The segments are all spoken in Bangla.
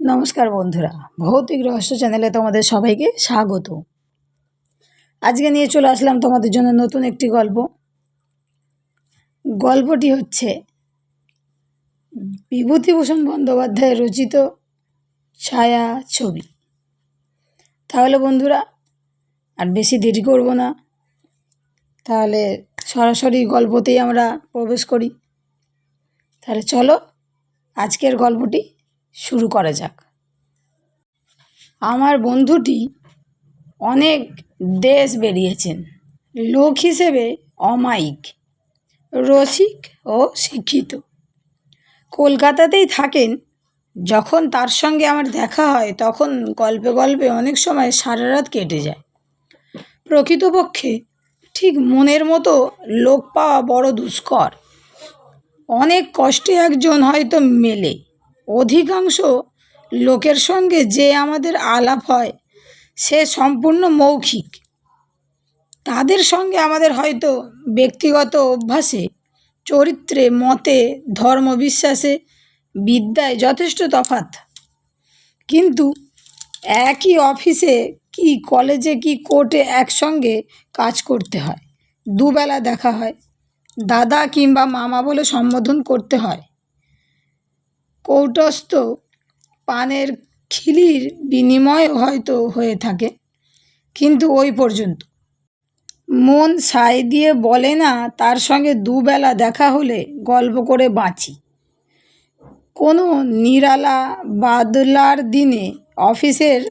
নমস্কার বন্ধুরা, ভৌতিক রহস্য চ্যানেলে তোমাদের সবাইকে স্বাগত। আজকে নিয়ে চলে আসলাম তোমাদের জন্য নতুন একটি গল্প। গল্পটি হচ্ছে বিভূতিভূষণ বন্দ্যোপাধ্যায় রচিত ছায়া ছবি। তাহলে বন্ধুরা আর বেশি দেরি করব না, তাহলে সরাসরি গল্পতেই আমরা প্রবেশ করি। তাহলে চলো আজকের গল্পটি শুরু করা যাক। আমার বন্ধুটি অনেক দেশ বেরিয়েছেন, লোক হিসেবে অমায়িক, রসিক ও শিক্ষিত। কলকাতাতেই থাকেন। যখন তার সঙ্গে আমার দেখা হয় তখন গল্পে গল্পে অনেক সময় সারা রাত কেটে যায়। প্রকৃতপক্ষে ঠিক মনের মতো লোক পাওয়া বড় দুষ্কর। অনেক কষ্টে একজন হয়তো মেলে। অধিকাংশ লোকের সঙ্গে যে আমাদের আলাপ হয় সে সম্পূর্ণ মৌখিক। তাদের সঙ্গে আমাদের হয়তো ব্যক্তিগত অভ্যাসে, চরিত্রে, মতে, ধর্মবিশ্বাসে, বিদ্যায় যথেষ্ট তফাৎ। কিন্তু একই অফিসে কি কলেজে কি কোর্টে একসঙ্গে কাজ করতে হয়, দুবেলা দেখা হয়, দাদা কিংবা মামা বলে সম্বোধন করতে হয়, কৌটস্থ পানের খিলির বিনিময় হয়তো হয়ে থাকে, কিন্তু ওই পর্যন্ত। মন সায় দিয়ে বলে না তার সঙ্গে দুবেলা দেখা হলে গল্প করে বাঁচি। কোনো নিরালা বাদলার দিনে অফিসের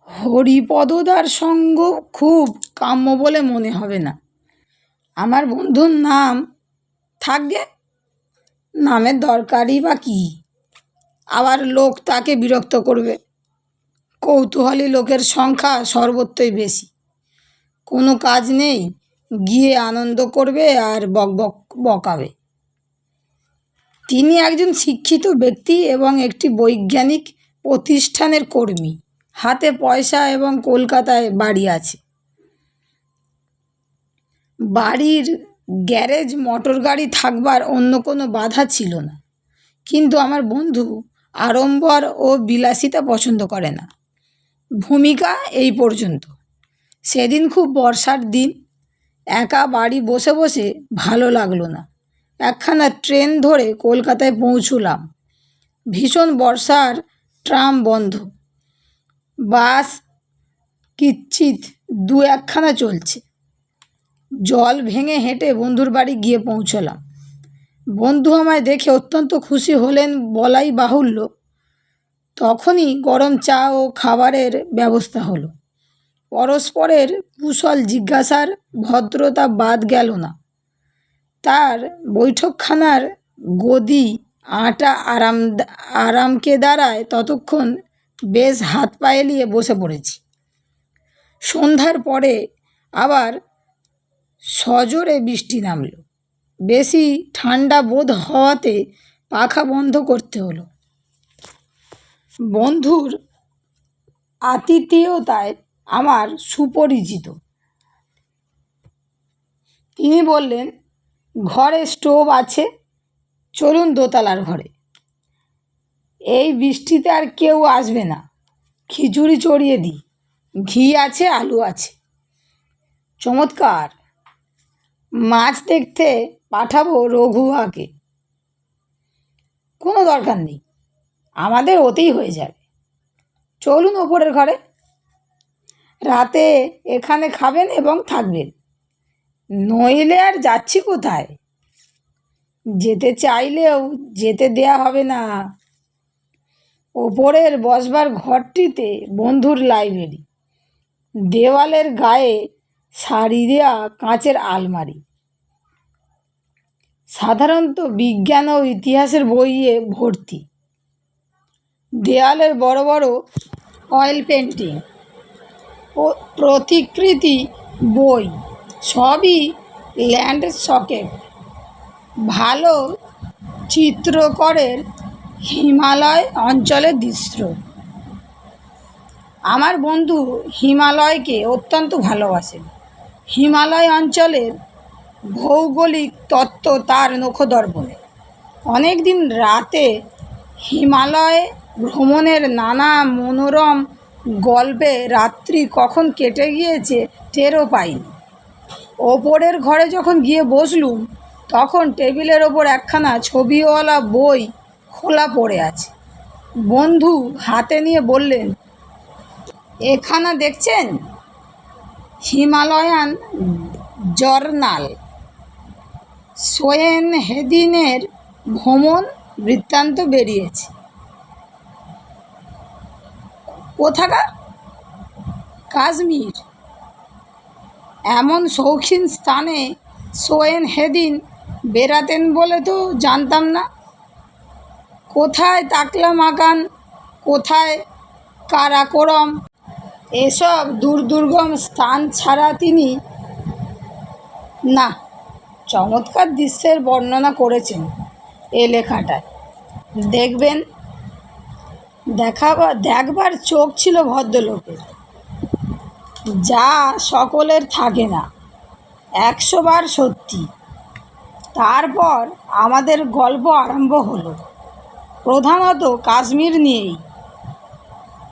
হরিপদদার সঙ্গ খুব কাম্য বলে মনে হবে না। আমার বন্ধুর নাম থাকবে, নামের দরকারই বা কী? আবার লোক তাকে বিরক্ত করবে। কৌতূহলী লোকের সংখ্যা সর্বত্রই বেশি। কোনো কাজ নেই, গিয়ে আনন্দ করবে আর বকাবে। তিনি একজন শিক্ষিত ব্যক্তি এবং একটি বৈজ্ঞানিক প্রতিষ্ঠানের কর্মী। হাতে পয়সা এবং কলকাতায় বাড়ি আছে। বাড়ির গ্যারেজ, মোটর গাড়ি থাকবার অন্য কোনো বাধা ছিল না। কিন্তু আমার বন্ধু আড়ম্বর ও বিলাসিতা পছন্দ করে না। ভূমিকা এই পর্যন্ত। সেদিন খুব বর্ষার দিন। একা বাড়ি বসে বসে ভালো লাগলো না। একখানা ট্রেন ধরে কলকাতায় পৌঁছলাম। ভীষণ বর্ষার, ট্রাম বন্ধ, বাস কিচ্ছিত দু একখানা চলছে। জল ভেঙে হেঁটে বন্ধুর বাড়ি গিয়ে পৌঁছলাম। বন্ধু আমায় দেখে অত্যন্ত খুশি হলেন বলাই বাহুল্য। তখনই গরম চা ও খাবারের ব্যবস্থা হলো। পরস্পরের কুশল জিজ্ঞাসার ভদ্রতা বাদ গেল না। তার বৈঠকখানার গদি আটা আরামকে দাঁড়ায় ততক্ষণ বেশ হাত পা এলিয়ে বসে পড়েছি। সন্ধ্যার পরে আবার সজোরে বৃষ্টি নামল। বেশি ঠান্ডা বোধ হওয়াতে পাখা বন্ধ করতে হলো। বন্ধুর আতিথেয়তায় আমার সুপরিচিত। তিনি বললেন, ঘরে স্টোভ আছে, চলুন দোতলার ঘরে। এই বৃষ্টিতে আর কেউ আসবে না, খিচুড়ি চড়িয়ে দিই, ঘি আছে, আলু আছে। চমৎকার। মাছ দেখতে পাঠাবো রঘুয়াকে? কোনো দরকার নেই, আমাদের ওতেই হয়ে যাবে। চলুন ওপরের ঘরে, রাতে এখানে খাবেন এবং থাকবেন। নইলে আর যাচ্ছি কোথায়? যেতে চাইলেও যেতে দেয়া হবে না। ওপরের বসবার ঘরটিতে বন্ধুর লাইব্রেরি, দেওয়ালের গায়ে সারি দেওয়া কাঁচের আলমারি, সাধারণত বিজ্ঞান ও ইতিহাসের বইয়ে ভর্তি। দেয়ালের বড় বড় অয়েল পেন্টিং ও প্রতিকৃতি বই, সবই ল্যান্ডস্কেপ। ভালো চিত্রকরের হিমালয় অঞ্চলের দৃশ্য। আমার বন্ধু হিমালয়কে অত্যন্ত ভালোবাসেন। হিমালয় অঞ্চলের ভৌগোলিক তত্ত্ব তার নখদর্পণে। অনেক দিন রাতে হিমালয়ে ভ্রমণের নানা মনোরম গল্পে রাত্রি কখন কেটে গিয়েছে টেরও পাইনি। ওপরের ঘরে যখন গিয়ে বসলুম তখন টেবিলের ওপর একখানা ছবিওয়ালা বই খোলা পড়ে আছে। বন্ধু হাতে নিয়ে বললেন, এখানা দেখছেন? হিমালয়ান জার্নাল, সোয়েন হেদিনের ভ্রমণ বৃত্তান্ত বেরিয়েছে। কোথাকার? কাশ্মীর। এমন শৌখিন স্থানে সোয়েন হেদিন বেড়াতেন বলে তো জানতাম না। কোথায় তাকলা মাকান, কোথায় কারাকোরম, এসব দুর্গম স্থান ছাড়া তিনি না। চমৎকার দৃশ্যের বর্ণনা করেছেন এ লেখাটায়। দেখবেন, দেখবার চোখ ছিল ভদ্রলোকের, যা সকলের থাকে না। 100 বার সত্যি। তারপর আমাদের গল্প আরম্ভ হলো, প্রধানত কাশ্মীর নিয়েই।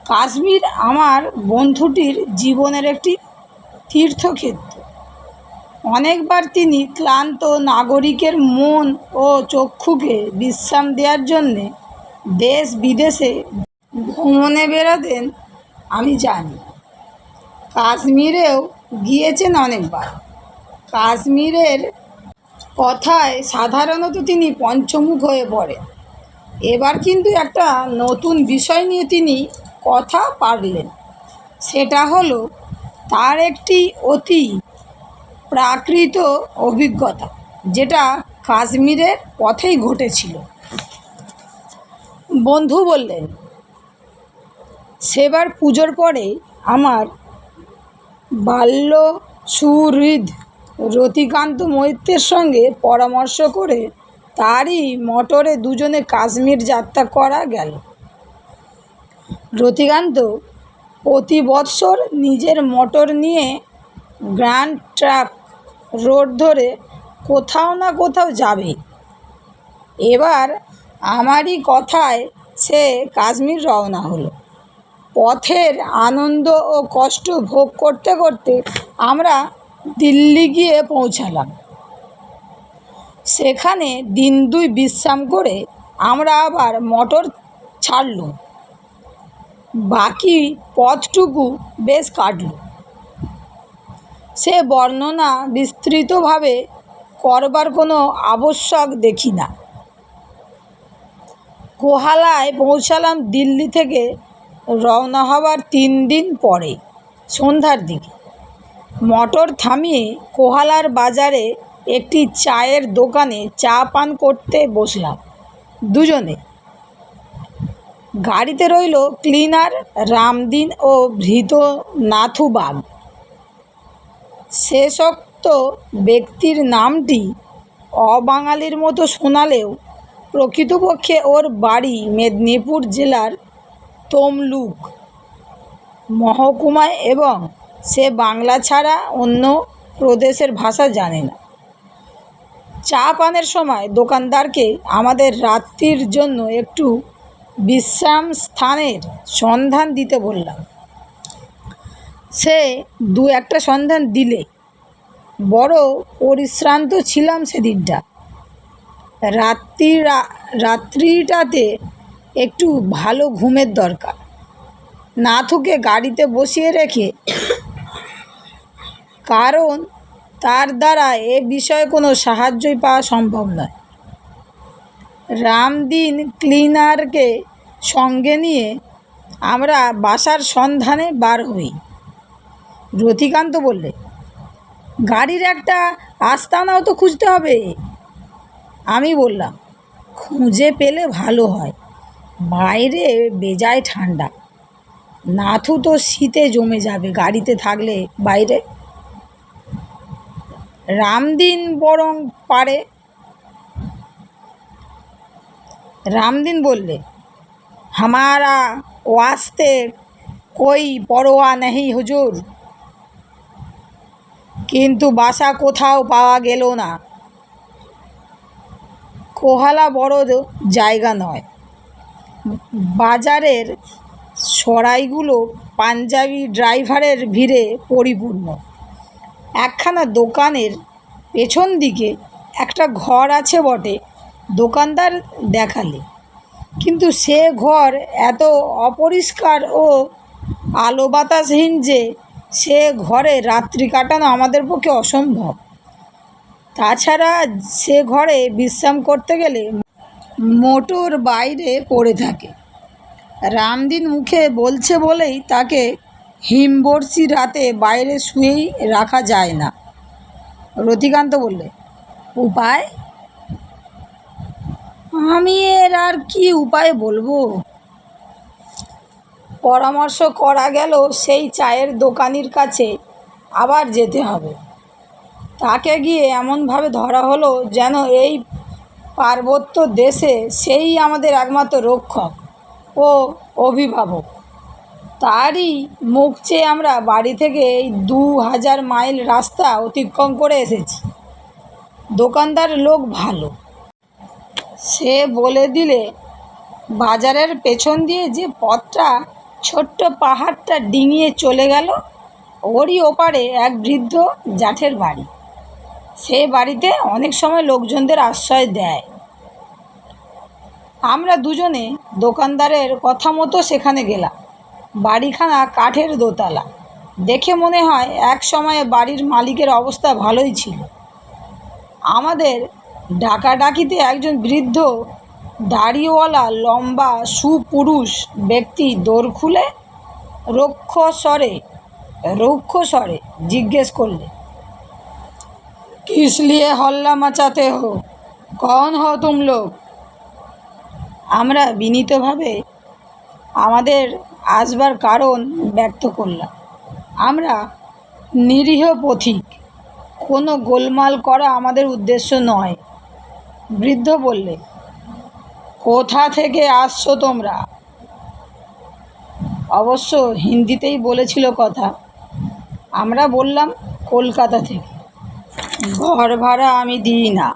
কাশ্মীর আমার বন্ধুটির জীবনের একটি তীর্থক্ষেত্র। অনেকবার তিনি ক্লান্ত নাগরিকের মন ও চক্ষুকে বিশ্রাম দেওয়ার জন্যে দেশ বিদেশে ভ্রমণে বেড়াতেন, আমি জানি। কাশ্মীরেও গিয়েছেন অনেকবার। কাশ্মীরের কথায় সাধারণত তিনি পঞ্চমুখ হয়ে পড়েন। এবার কিন্তু একটা নতুন বিষয় নিয়ে তিনি কথা পারলেন। সেটা হলো তার একটি অতি প্রাকৃত অভিজ্ঞতা, যেটা কাশ্মীরের পথেই ঘটেছিল। বন্ধু বললেন, সেবার পুজোর পরে আমার বাল্য সুহৃদ রতিকান্ত মৈত্রের সঙ্গে পরামর্শ করে তারই মোটরে দুজনে কাশ্মীর যাত্রা করা গেল। রতিকান্ত প্রতি বৎসর নিজের মোটর নিয়ে গ্র্যান্ড ট্রাঙ্ক রোড ধরে কোথাও না কোথাও যাবে। এবার আমারই কথায় সে কাশ্মীর রওনা হলো। পথের আনন্দ ও কষ্ট ভোগ করতে করতে আমরা দিল্লি গিয়ে পৌঁছালাম। সেখানে দিন 2 বিশ্রাম করে আমরা আবার মোটর ছাড়লুম। বাকি পথটুকু বেশ কাটল। সে বর্ণনা বিস্তৃতভাবে করবার কোনো আবশ্যক দেখি না। কোহালায় পৌঁছালাম দিল্লি থেকে রওনা হবার 3 দিন পরে সন্ধ্যার দিকে। মোটর থামিয়ে কোহালার বাজারে একটি চায়ের দোকানে চা পান করতে বসলাম দুজনে। গাড়িতে রইল ক্লিনার রামদিন ও ভৃত নাথুবাগ। শেষোক্ত ব্যক্তির নামটি অবাঙালির মতো শোনালেও প্রকৃতপক্ষে ওর বাড়ি মেদিনীপুর জেলার তমলুক মহকুমায় এবং সে বাংলা ছাড়া অন্য প্রদেশের ভাষা জানে না। চা পানের সময় দোকানদারকে আমাদের রাত্রির জন্য একটু বিশ্রাম স্থানের সন্ধান দিতে বললাম। সে 2-1টা সন্ধান দিলে। বড় পরিশ্রান্ত ছিলাম সেদিনটা। রাত্রিটাতে একটু ভালো ঘুমের দরকার। নাথুকে গাড়িতে বসিয়ে রেখে, কারণ তার দ্বারা এ বিষয়ে কোনো সাহায্যই পাওয়া সম্ভব নয়, রামদিন ক্লিনারকে সঙ্গে নিয়ে আমরা বাসার সন্ধানে বার হই। রতিকান্ত বললে, গাড়ির একটা আস্তানাও তো খুঁজতে হবে। আমি বললাম, খুঁজে পেলে ভালো হয়, বাইরে বেজায় ঠান্ডা। নাথু তো শীতে জমে যাবে গাড়িতে থাকলে বাইরে। রামদিন বরং পারে। রামদিন বললে, হামারা ওয়াস্তে কোই পরোয়া নেই হুজুর। কিন্তু বাসা কোথাও পাওয়া গেল না। কোহালা বড় জায়গা নয়, বাজারের সরাইগুলো পাঞ্জাবি ড্রাইভারের ভিড়ে পরিপূর্ণ। একখানা দোকানের পেছন দিকে একটা ঘর আছে বটে, দোকানদার দেখালে, কিন্তু সে ঘর এত অপরিষ্কার ও আলো বাতাসহীন যে সে ঘরে রাত্রি কাটানো আমাদের পক্ষে অসম্ভব। তাছাড়া সে ঘরে বিশ্রাম করতে গেলে মোটর বাইরে পড়ে থাকে। রামদিন মুখে বলছে বলেই তাকে হিমবর্ষি রাতে বাইরে শুয়েই রাখা যায় না। রতিকান্ত বললে, উপায়? আমি এর আর কি উপায় বলবো? পরামর্শ করা গেল সেই চায়ের দোকানির কাছে আবার যেতে হবে। তাকে গিয়ে এমনভাবে ধরা হলো যেন এই পার্বত্য দেশে সেই আমাদের একমাত্র রক্ষক ও অভিভাবক। তারই মুখ চেয়ে আমরা বাড়ি থেকে এই 2000 মাইল রাস্তা অতিক্রম করে এসেছি। দোকানদার লোক ভালো, সে বলে দিলে বাজারের পেছন দিয়ে যে পথটা ছোট্ট পাহাড়টা ডিঙিয়ে চলে গেল, ওরই ওপারে এক বৃদ্ধ জাঠের বাড়ি। সে বাড়িতে অনেক সময় লোকজনদের আশ্রয় দেয়। আমরা দুজনে দোকানদারের কথা মতো সেখানে গেলাম। বাড়িখানা কাঠের দোতলা, দেখে মনে হয় এক সময়ে বাড়ির মালিকের অবস্থা ভালোই ছিল। আমাদের ডাকাডাকিতে একজন বৃদ্ধ দাড়িওয়ালা লম্বা সুপুরুষ ব্যক্তি দোর খুলে রুক্ষ স্বরে জিজ্ঞেস করলে, किस लिए हल्ला मचाते हो? कौन हो तुम लोग? আমরা বিনীতভাবে আমাদের আসবার কারণ ব্যক্ত করলাম। আমরা নিরীহ পথিক, কোনো গোলমাল করা আমাদের উদ্দেশ্য নয়। বৃদ্ধ বললে, কোথা থেকে আসছো তোমরা? অবশ্য হিন্দিতেই বলেছিল কথা। আমরা বললাম, কলকাতা থেকে। ঘর ভাড়া আমি দিই না।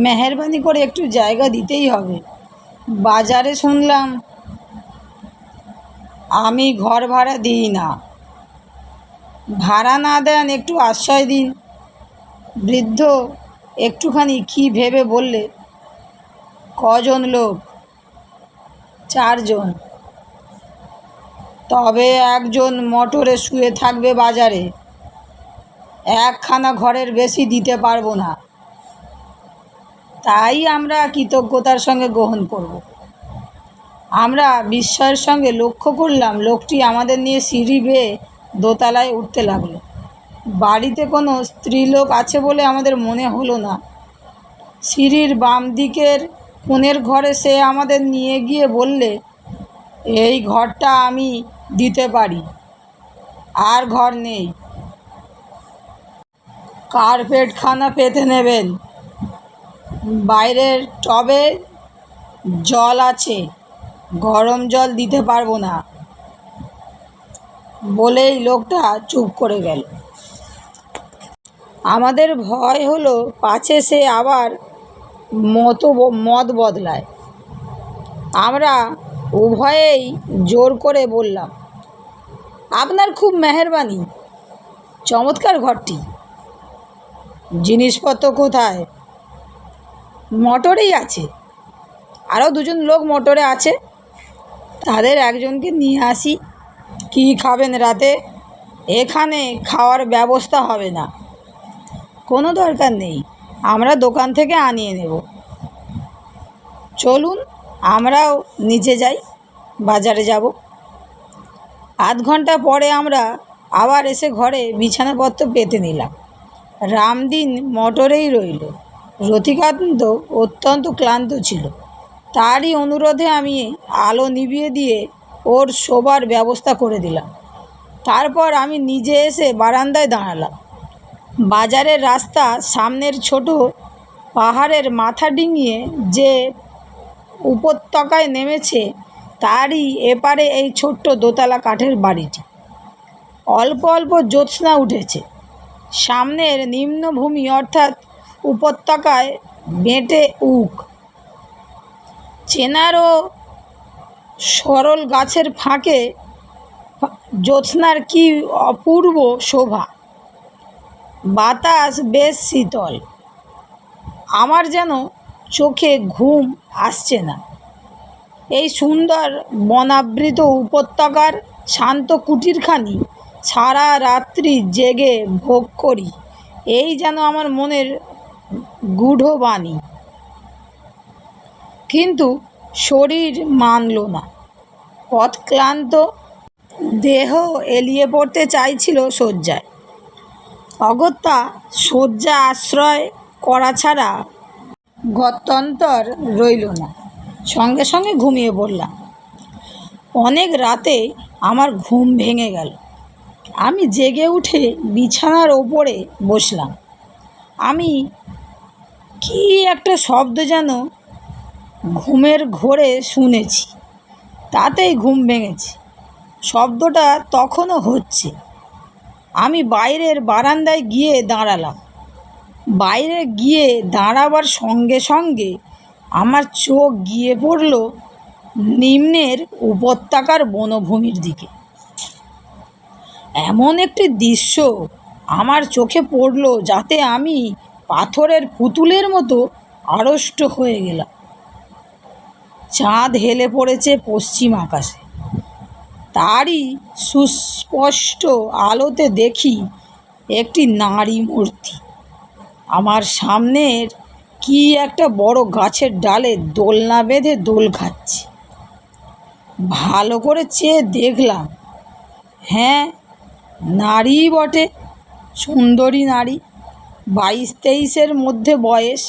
মেহেরবানি করে একটু জায়গা দিতেই হবে। বাজারে শুনলাম। আমি ঘর ভাড়া দিই না। ভাড়া না দেন, একটু আশ্রয় দিন। বৃদ্ধ একটুখানি কি ভেবে বললে, কজন লোক? 4 জন। তবে একজন মোটরে শুয়ে থাকবে বাজারে। একখানা ঘরের বেশি দিতে পারবো না। তাই আমরা কৃতজ্ঞতার সঙ্গে গ্রহণ করব। আমরা বিস্ময়ের সঙ্গে লক্ষ্য করলাম লোকটি আমাদের নিয়ে সিঁড়ি বেয়ে দোতলায় উঠতে লাগলো। বাড়িতে কোনো স্ত্রীলোক আছে বলে আমাদের মনে হলো না। সিঁড়ির বাম দিকের কোণের ঘরে সে আমাদের নিয়ে গিয়ে বললে, এই ঘরটা আমি দিতে পারি, আর ঘর নেই। কার্পেটখানা পেতে নেবেন। বাইরের টবে জল আছে, গরম জল দিতে পারবো না। বলেই লোকটা চুপ করে গেল। আমাদের ভয় হলো পাছে সে আবার মত বদলায়। আমরা উভয়েই জোর করে বললাম, আপনার খুব মেহেরবানি, চমৎকার ঘরটি। জিনিসপত্র কোথায়? মোটরেই আছে। আরও 2 জন লোক মোটরে আছে, তাদের একজনকে নিয়ে আসি। কি খাবেন রাতে? এখানে খাওয়ার ব্যবস্থা হবে না। কোনো দরকার নেই, আমরা দোকান থেকে আনিয়ে নেব। চলুন আমরাও নিচে যাই, বাজারে যাব। আধ ঘন্টা পরে আমরা আবার এসে ঘরে বিছানাপত্র পেতে নিলাম। রামদিন মোটরেই রইল। রতিকান্ত অত্যন্ত ক্লান্ত ছিল। তারই অনুরোধে আমি আলো নিভিয়ে দিয়ে ওর শোবার ব্যবস্থা করে দিলাম। তারপর আমি নিজে এসে বারান্দায় দাঁড়ালাম। বাজারের রাস্তা সামনের ছোট পাহাড়ের মাথা ডিঙিয়ে যে উপত্যকায় নেমেছে, তারই এপারে এই ছোট্ট দোতলা কাঠের বাড়িটি। অল্প অল্প জ্যোৎস্না উঠেছে। সামনের নিম্নভূমি অর্থাৎ উপত্যকায় বেঁটে উক, চেনারও সরল গাছের ফাঁকে জ্যোৎস্নার কি অপূর্ব শোভা। বাতাস বেশ শীতল। আমার যেন চোখে ঘুম আসছে না। এই সুন্দর বনাবৃত উপত্যকার শান্ত কুটিরখানি সারা রাত্রি জেগে ভোগ করি, এই যেন আমার মনের গূঢ় বাণী। কিন্তু শরীর মানল না। পথ ক্লান্ত, দেহ এলিয়ে পড়তে চাইছিল শয্যায়। অগত্যা শয্যা আশ্রয় করা ছাড়া গত্যন্তর রইল না। সঙ্গে সঙ্গে ঘুমিয়ে পড়লাম। অনেক রাতে আমার ঘুম ভেঙে গেল। আমি জেগে উঠে বিছানার ওপরে বসলাম। আমি কি একটা শব্দ যেন ঘুমের ঘোরে শুনেছি, তাতেই ঘুম ভেঙেছে। শব্দটা তখনও হচ্ছে। আমি বাইরের বারান্দায় গিয়ে দাঁড়ালাম। বাইরে গিয়ে দাঁড়াবার সঙ্গে সঙ্গে আমার চোখ গিয়ে পড়ল নিম্নের উপত্যকার বনভূমির দিকে। এমন একটি দৃশ্য আমার চোখে পড়ল যাতে আমি পাথরের পুতুলের মতো আড়ষ্ট হয়ে গেলাম। চাঁদ হেলে পড়েছে পশ্চিম আকাশে। তারই সুস্পষ্ট আলোতে দেখি একটি নারী মূর্তি আমার সামনের কি একটা বড় গাছের ডালে দোলনা বেঁধে দোল খাচ্ছে। ভালো করে চেয়ে দেখলাম, হ্যাঁ, নারীই বটে। সুন্দরী নারী, 22-23-এর মধ্যে বয়স।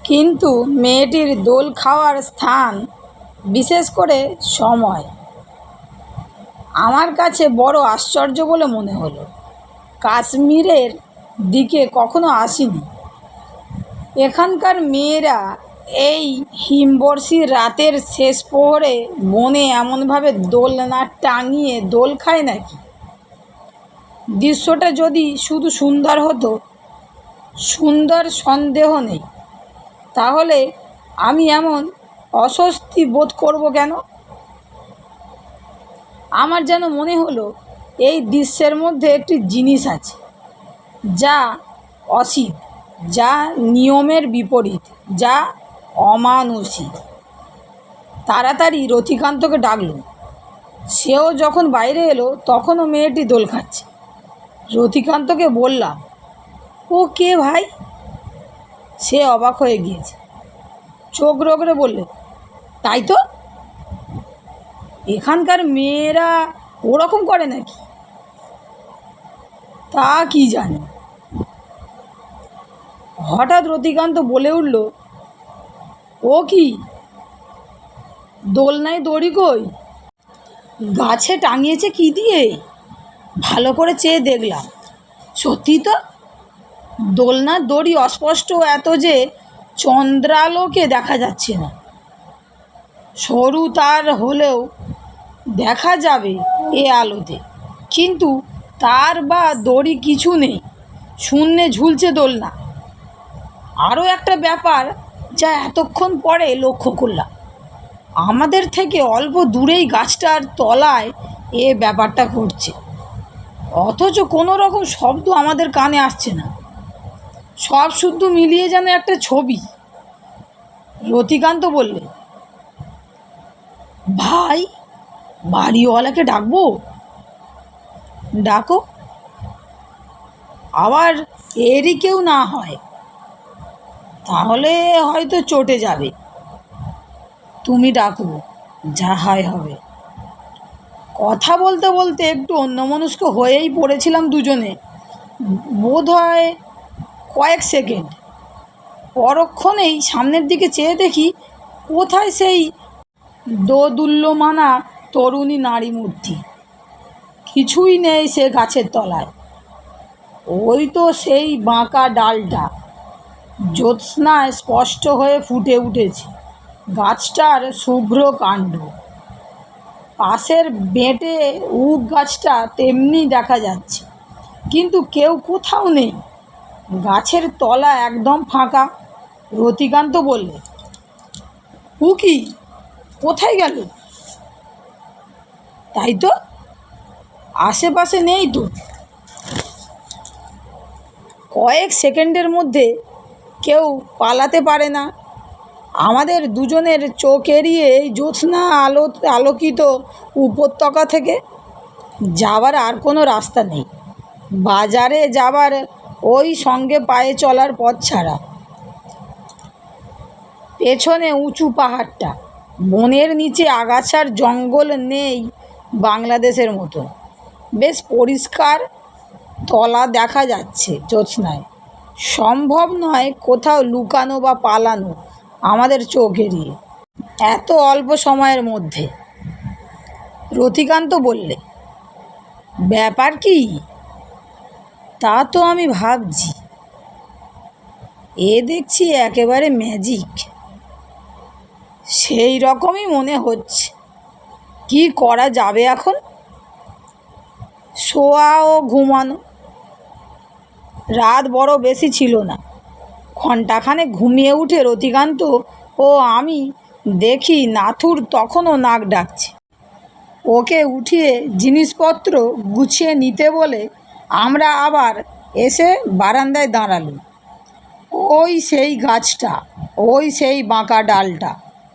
কিন্তু মেয়েটির দোল খাওয়ার স্থান, বিশেষ করে সময়, আমার কাছে বড় আশ্চর্য বলে মনে হলো। কাশ্মীরের দিকে কখনো আসিনি। এখানকার মেয়েরা এই হিমবর্ষীর রাতের শেষ প্রহরে বনে এমনভাবে দোলনা টাঙিয়ে দোল খায় নাকি? দৃশ্যটা যদি শুধু সুন্দর হতো, সুন্দর সন্দেহ নেই, তাহলে আমি এমন অস্বস্তি বোধ করব কেন? আমার যেন মনে হলো এই দৃশ্যের মধ্যে একটি জিনিস আছে যা অসিত, যা নিয়মের বিপরীত, যা অমানুষিক। তাড়াতাড়ি রতিকান্তকে ডাকলুম। সেও যখন বাইরে এলো তখনও মেয়েটি দোল খাচ্ছে। রতিকান্তকে বললাম, ও কে ভাই? সে অবাক হয়ে গিয়েছে। চোখ রগড়ে বললে, তাই তো, এখানকার মেয়েরা ওরকম করে নাকি? তা কি জানি। হঠাৎ রতিকান্ত বলে উঠল, ও কি, দোলনায় দড়ি কই? গাছে টাঙিয়েছে কি দিয়ে? ভালো করে চেয়ে দেখলাম, সত্যি তো, দোলনার দড়ি অস্পষ্ট এত যে চন্দ্রালোকে দেখা যাচ্ছে না। সরু তার হলেও দেখা যাবে এ আলোতে, কিন্তু তার বা দড়ি কিছু নেই। শূন্যে ঝুলছে দোলনা। আরও একটা ব্যাপার যা এতক্ষণ পরে লক্ষ্য করলাম, আমাদের থেকে অল্প দূরেই গাছটার তলায় এ ব্যাপারটা ঘটছে, অথচ কোনো রকম শব্দ আমাদের কানে আসছে না। সব শুদ্ধ মিলিয়ে যেন একটা ছবি। রতিকান্ত বললে, ভাই, বাড়িওয়ালাকে ডাকবো? ডাকো। আবার এরই কেউ না হয়, তাহলে হয়তো চটে যাবে। তুমি ডাকো, যা হয় হবে। কথা বলতে বলতে একটু অন্যমনস্ক হয়েই পড়েছিলাম দুজনে, বোধ হয় কয়েক সেকেন্ড। পরক্ষণেই সামনের দিকে চেয়ে দেখি, কোথায় সেই দোদুল্যমানা তরুণী নারী মূর্তি? কিছুই নেই সে গাছের তলায়। ওই তো সেই বাঁকা ডালটা জ্যোৎস্নায় স্পষ্ট হয়ে ফুটে উঠেছে গাছটার শুভ্র কাণ্ড। পাশের বেঁটে উক গাছটা তেমনি দেখা যাচ্ছে, কিন্তু কেউ কোথাও নেই। গাছের তলা একদম ফাঁকা। রতিকান্ত বললে, খুকি কোথায় গেল? তাই তো, আশেপাশে নেই তো। কয়েক সেকেন্ডের মধ্যে কেউ পালাতে পারে না। আমাদের দুজনের চোখ এড়িয়ে এই জ্যোৎস্না আলোকিত উপত্যকা থেকে যাওয়ার আর কোনো রাস্তা নেই। বাজারে যাবার ওই সঙ্গে পায়ে চলার পথ ছাড়া। পেছনে উঁচু পাহাড়টা, বনের নিচে আগাছার জঙ্গল নেই বাংলাদেশের মতো। বেশ পরিষ্কার তলা দেখা যাচ্ছে জ্যোৎস্নায়। সম্ভব নয় কোথাও লুকানো বা পালানো আমাদের চোখ এড়িয়ে এত অল্প সময়ের মধ্যে। রতিকান্ত বললে, ব্যাপার কি? তা তো আমি ভাবছি। এ দেখছি একেবারে ম্যাজিক। সেই রকমই মনে হচ্ছে। কি করা যাবে এখন? শোয়া ও ঘুমানো। রাত বড় বেশি ছিল না। ঘণ্টাখানেক ঘুমিয়ে উঠে রতিকান্ত ও আমি দেখি নাথুর তখনও নাক ডাকছে। ওকে উঠিয়ে জিনিসপত্র গুছিয়ে নিতে বলে আমরা আবার এসে বারান্দায় দাঁড়ালুম। ওই সেই গাছটা, ওই সেই বাঁকা ডালটা।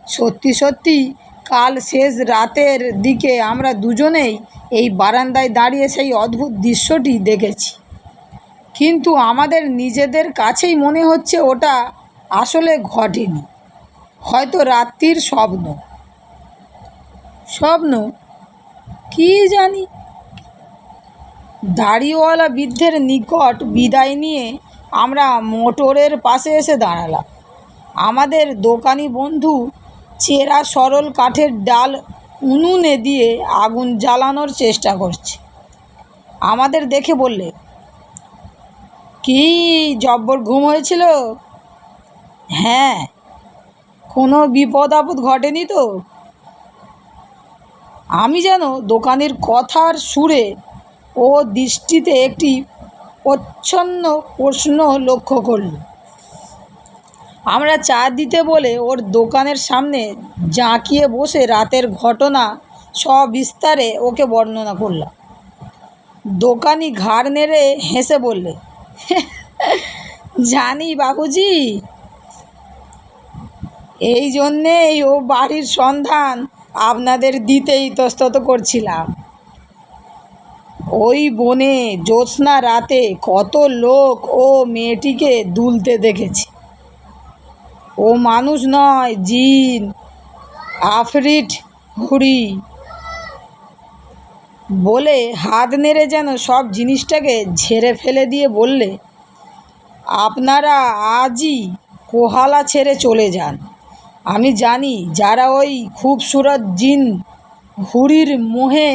সত্যি সত্যি কাল শেষ রাতের দিকে আমরা দুজনেই এই বারান্দায় দাঁড়িয়ে সেই অদ্ভুত দৃশ্যটি দেখেছি। কিন্তু আমাদের নিজেদের কাছেই মনে হচ্ছে ওটা আসলে ঘটেনি। হয়তো রাত্রির স্বপ্ন। স্বপ্ন কি জানি। দাড়িওয়ালা বৃদ্ধের নিকট বিদায় নিয়ে আমরা মোটরের পাশে এসে দাঁড়ালাম। আমাদের দোকানি বন্ধু চেরা সরল কাঠের ডাল উনুনে দিয়ে আগুন জ্বালানোর চেষ্টা করছে। আমাদের দেখে বললে, কি জব্বর ঘুম হয়েছিল? হ্যাঁ, কোনো বিপদ আপদ ঘটেনি তো? আমি যেন দোকানের কথার সুরে ও দৃষ্টিতে একটি প্রচ্ছন্ন প্রশ্ন লক্ষ্য করল। আমরা চা দিতে বলে ওর দোকানের সামনে জাঁকিয়ে বসে রাতের ঘটনা সবিস্তারে ওকে বর্ণনা করলাম। দোকানি ঘাড় নেড়ে হেসে বললে, জানি বাবুজি, এই জন্যেই ও বাড়ির সন্ধান আপনাদের দিতে ইতস্তত করছিলাম। ওই বনে জ্যোৎস্না রাতে কত লোক ও মেয়েটিকে দুলতে দেখেছে। ও মানুষ নয়, জিন, আফরিট, হুড়ি বলে হাত নেড়ে যেন সব জিনিসটাকে ঝেড়ে ফেলে দিয়ে বললে, আপনারা আজই কোহালা ছেড়ে চলে যান। আমি জানি যারা ওই খুবসুরত জিন হুড়ির মোহে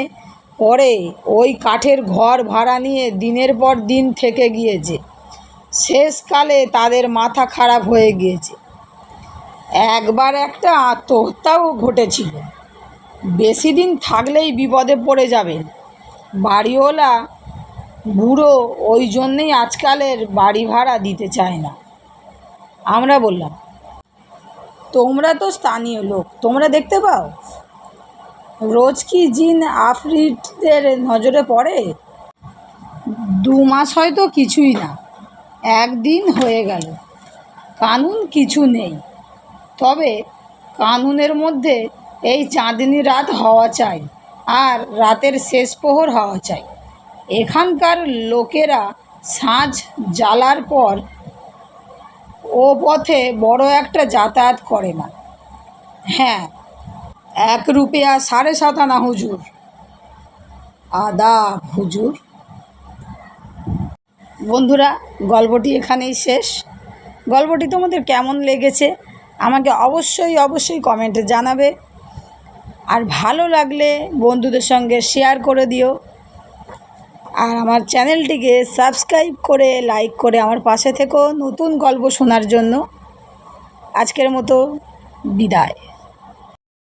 পড়ে ওই কাঠের ঘর ভাড়া নিয়ে দিনের পর দিন থেকে গিয়েছে, শেষকালে তাদের মাথা খারাপ হয়ে গিয়েছে। একবার একটা আত্মহত্যাও ঘটেছিল। বেশি দিন থাকলেই বিপদে পড়ে যাবেন। বাড়িওয়ালা বুড়ো ওই জন্যেই আজকালের বাড়ি ভাড়া দিতে চায় না। আমরা বললাম, তোমরা তো স্থানীয় লোক, তোমরা দেখতে পাও? রোজ কি জিন আফরিটদের নজরে পড়ে? 2 মাস হয়তো কিছুই না, একদিন হয়ে গেল। কানুন কিছু নেই, তবে কানুনের মধ্যে এই চাঁদনি রাত হওয়া চাই আর রাতের শেষ প্রহর হওয়া চাই। এখানকার লোকেরা সাঁঝ জ্বালার পর ও পথে বড় একটা যাতায়াত করে না। হ্যাঁ, 1 রুপিয়া 7.5 আনা হুজুর। আদাব হুজুর। বন্ধুরা, গল্পটি এখানেই শেষ। গল্পটি তোমাদের কেমন লেগেছে আমাকে অবশ্যই কমেন্টে জানাবে। আর ভালো লাগলে বন্ধুদের সঙ্গে শেয়ার করে দিও। আর আমার চ্যানেলটিকে সাবস্ক্রাইব করে লাইক করে আমার পাশে থেকো নতুন গল্প শোনার জন্য। আজকের মতো বিদায়।